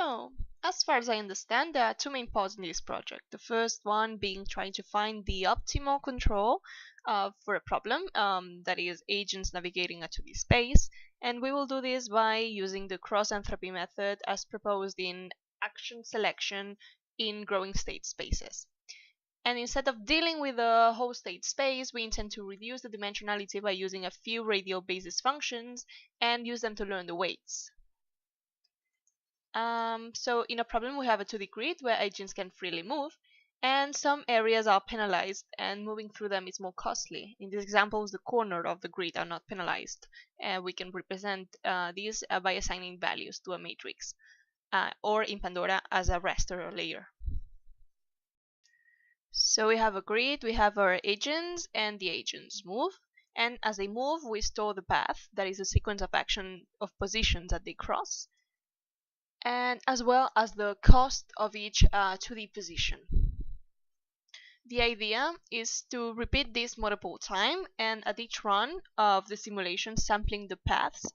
So, as far as I understand, there are two main parts in this project. The first one being trying to find the optimal control for a problem, that is agents navigating a 2D space. And we will do this by using the cross-entropy method as proposed in action selection in growing state spaces. And instead of dealing with the whole state space, we intend to reduce the dimensionality by using a few radial basis functions and use them to learn the weights. So in a problem we have a 2D grid where agents can freely move, and some areas are penalized and moving through them is more costly. In these examples, the corner of the grid are not penalized. We can represent these by assigning values to a matrix, or in Pandora as a raster layer. So we have a grid, we have our agents, and the agents move. And as they move, we store the path, that is a sequence of action of positions that they cross, and as well as the cost of each 2D position. The idea is to repeat this multiple times, and at each run of the simulation sampling the paths,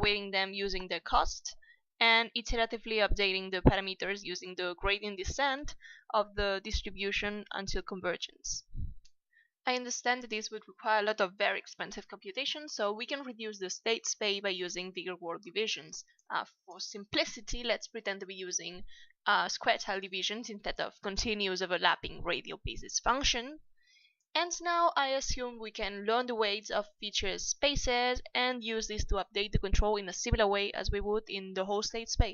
weighting them using their cost, and iteratively updating the parameters using the gradient descent of the distribution until convergence. I understand that this would require a lot of very expensive computation, so we can reduce the state space by using bigger world divisions. For simplicity, let's pretend to be using square tile divisions instead of continuous overlapping radial basis function. And now I assume we can learn the weights of feature spaces and use this to update the control in a similar way as we would in the whole state space.